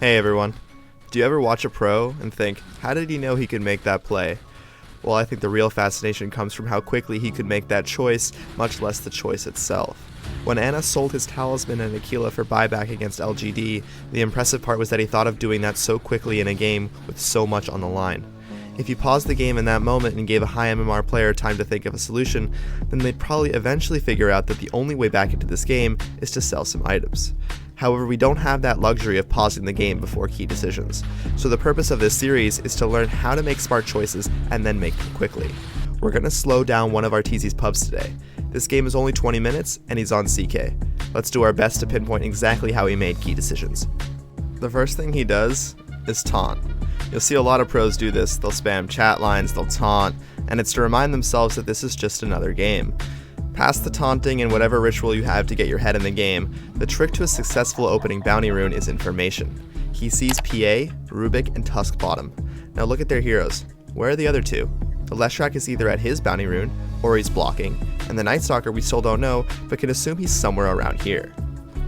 Hey everyone. Do you ever watch a pro and think, how did he know he could make that play? Well, I think the real fascination comes from how quickly he could make that choice, much less the choice itself. When Anna sold his talisman and Aquila for buyback against LGD, the impressive part was that he thought of doing that so quickly in a game with so much on the line. If you paused the game in that moment and gave a high MMR player time to think of a solution, then they'd probably eventually figure out that the only way back into this game is to sell some items. However, we don't have that luxury of pausing the game before key decisions, so the purpose of this series is to learn how to make smart choices and then make them quickly. We're going to slow down one of Arteezy's pubs today. This game is only 20 minutes and he's on CK. Let's do our best to pinpoint exactly how he made key decisions. The first thing he does is taunt. You'll see a lot of pros do this. They'll spam chat lines, they'll taunt, and it's to remind themselves that this is just another game. Past the taunting and whatever ritual you have to get your head in the game, the trick to a successful opening bounty rune is information. He sees PA, Rubik, and Tusk bottom. Now look at their heroes. Where are the other two? The Leshrac is either at his bounty rune, or he's blocking, and the Night Stalker we still don't know, but can assume he's somewhere around here.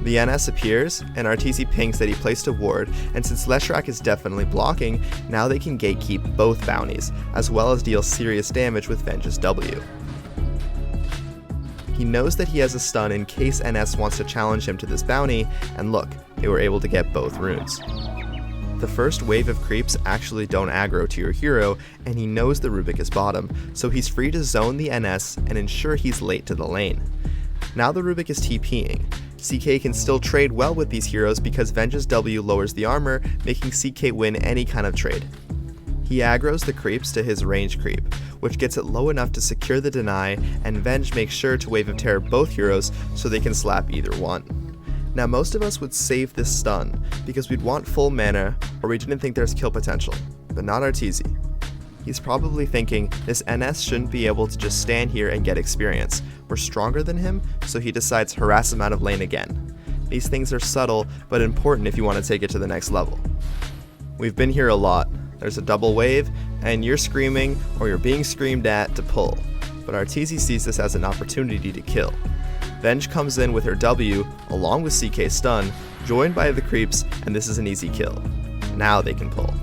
The NS appears, and Arteezy pings that he placed a ward, and since Leshrac is definitely blocking, now they can gatekeep both bounties, as well as deal serious damage with Venge's W. He knows that he has a stun in case NS wants to challenge him to this bounty, and look, they were able to get both runes. The first wave of creeps actually don't aggro to your hero, and he knows the Rubik is bottom, so he's free to zone the NS and ensure he's late to the lane. Now the Rubik is TPing. CK can still trade well with these heroes because Venge's W lowers the armor, making CK win any kind of trade. He aggroes the creeps to his range creep, which gets it low enough to secure the deny, and Venge makes sure to Wave of Terror both heroes so they can slap either one. Now most of us would save this stun, because we'd want full mana or we didn't think there's kill potential, but not Arteezy. He's probably thinking, this NS shouldn't be able to just stand here and get experience. We're stronger than him, so he decides harass him out of lane again. These things are subtle, but important if you want to take it to the next level. We've been here a lot. There's a double wave, and you're screaming, or you're being screamed at to pull. But Arteezy sees this as an opportunity to kill. Venge comes in with her W, along with CK's stun, joined by the creeps, and this is an easy kill. Now they can pull.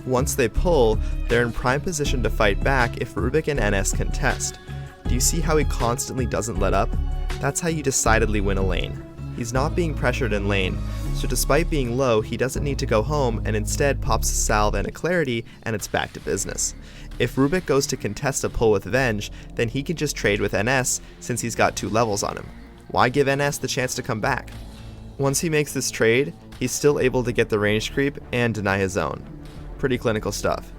Once they pull, they're in prime position to fight back if Rubik and NS contest. Do you see how he constantly doesn't let up? That's how you decidedly win a lane. He's not being pressured in lane, so despite being low, he doesn't need to go home and instead pops a salve and a clarity and it's back to business. If Rubik goes to contest a pull with Venge, then he can just trade with NS since he's got 2 levels on him. Why give NS the chance to come back? Once he makes this trade, he's still able to get the range creep and deny his own. Pretty clinical stuff.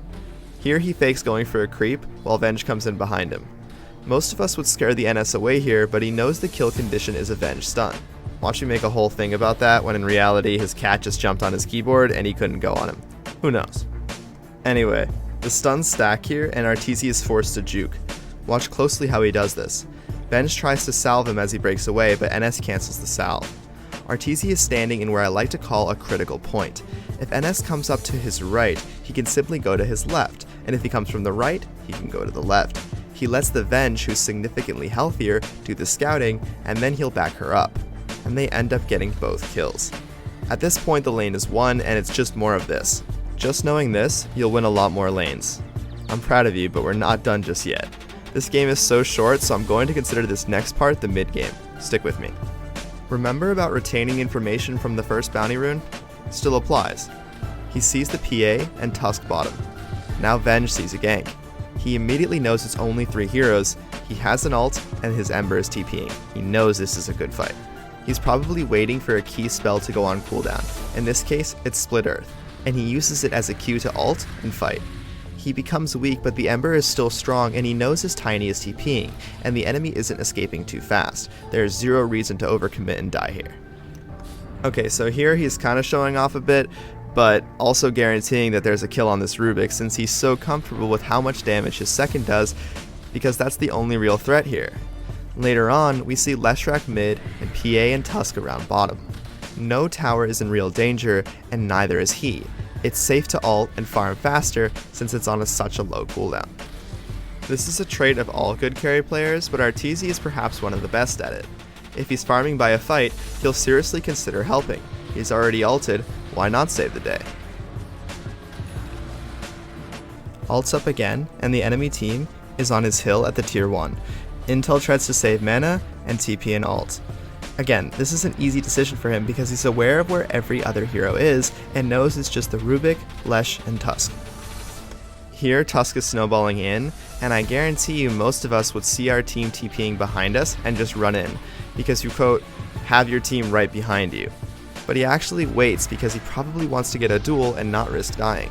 Here he fakes going for a creep while Venge comes in behind him. Most of us would scare the NS away here, but he knows the kill condition is a Venge stun. Watch me make a whole thing about that when in reality his cat just jumped on his keyboard and he couldn't go on him. Who knows? Anyway, the stuns stack here and Arteezy is forced to juke. Watch closely how he does this. Venge tries to salve him as he breaks away, but NS cancels the salve. Arteezy is standing in where I like to call a critical point. If NS comes up to his right, he can simply go to his left, and if he comes from the right, he can go to the left. He lets the Venge, who's significantly healthier, do the scouting, and then he'll back her up. And they end up getting both kills. At this point the lane is won and it's just more of this. Just knowing this, you'll win a lot more lanes. I'm proud of you, but we're not done just yet. This game is so short, so I'm going to consider this next part the mid game. Stick with me. Remember about retaining information from the first bounty rune? Still applies. He sees the PA and Tusk bottom. Now Venge sees a gank. He immediately knows it's only 3 heroes, he has an ult, and his Ember is TPing. He knows this is a good fight. He's probably waiting for a key spell to go on cooldown. In this case, it's Split Earth, and he uses it as a cue to ult and fight. He becomes weak, but the Ember is still strong and he knows his Tiny is TPing, and the enemy isn't escaping too fast. There's zero reason to overcommit and die here. Okay, so here he's kind of showing off a bit, but also guaranteeing that there's a kill on this Rubik since he's so comfortable with how much damage his second does, because that's the only real threat here. Later on, we see Leshrac mid and PA and Tusk around bottom. No tower is in real danger, and neither is he. It's safe to ult and farm faster since it's on such a low cooldown. This is a trait of all good carry players, but Arteezy is perhaps one of the best at it. If he's farming by a fight, he'll seriously consider helping. He's already ulted, why not save the day? Ults up again, and the enemy team is on his hill at the tier 1. Intel tries to save mana and TP and ult. Again, this is an easy decision for him because he's aware of where every other hero is and knows it's just the Rubik, Lesh, and Tusk. Here, Tusk is snowballing in, and I guarantee you most of us would see our team TPing behind us and just run in, because you quote, have your team right behind you. But he actually waits because he probably wants to get a duel and not risk dying.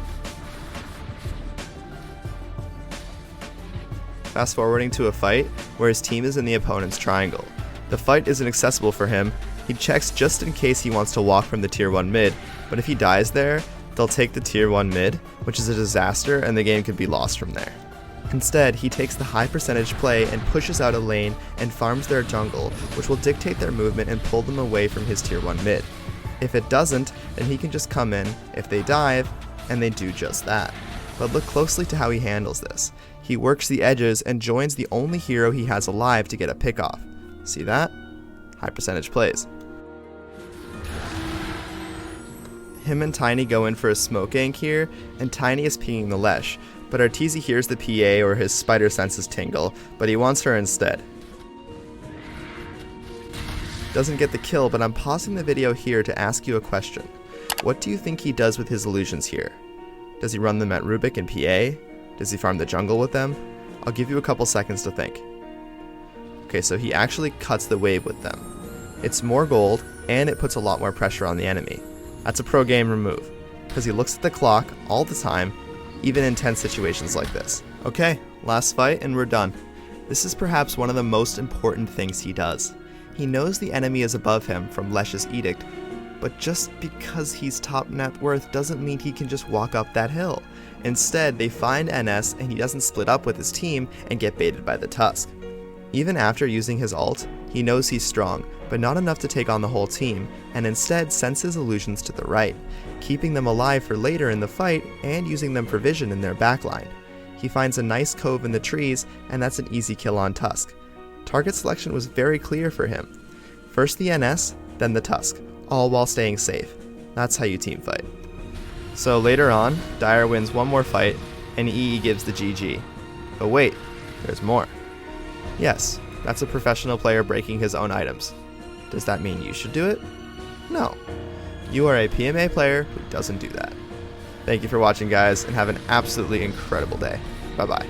Fast forwarding to a fight where his team is in the opponent's triangle. The fight isn't accessible for him. He checks just in case he wants to walk from the tier 1 mid, but if he dies there, they'll take the tier 1 mid, which is a disaster, and the game could be lost from there. Instead, he takes the high percentage play and pushes out a lane and farms their jungle, which will dictate their movement and pull them away from his tier 1 mid. If it doesn't, then he can just come in if they dive, and they do just that. But look closely to how he handles this. He works the edges and joins the only hero he has alive to get a pick off. See that? High percentage plays. Him and Tiny go in for a smoke gank here, and Tiny is pinging the Lesh, but Arteezy hears the PA or his spider senses tingle, but he wants her instead. Doesn't get the kill, but I'm pausing the video here to ask you a question. What do you think he does with his illusions here? Does he run them at Rubik and PA? Does he farm the jungle with them? I'll give you a couple seconds to think. Okay, so he actually cuts the wave with them. It's more gold, and it puts a lot more pressure on the enemy. That's a pro gamer move, because he looks at the clock all the time, even in tense situations like this. Okay, last fight and we're done. This is perhaps one of the most important things he does. He knows the enemy is above him from Lesh's edict, but just because he's top net worth doesn't mean he can just walk up that hill. Instead, they find NS and he doesn't split up with his team and get baited by the Tusk. Even after using his ult, he knows he's strong, but not enough to take on the whole team, and instead sends his illusions to the right, keeping them alive for later in the fight and using them for vision in their backline. He finds a nice cove in the trees, and that's an easy kill on Tusk. Target selection was very clear for him. First the NS, then the Tusk, all while staying safe. That's how you team fight. So later on, Dire wins one more fight, and EE gives the GG. But wait, there's more. Yes, that's a professional player breaking his own items. Does that mean you should do it? No. You are a PMA player who doesn't do that. Thank you for watching, guys, and have an absolutely incredible day. Bye-bye.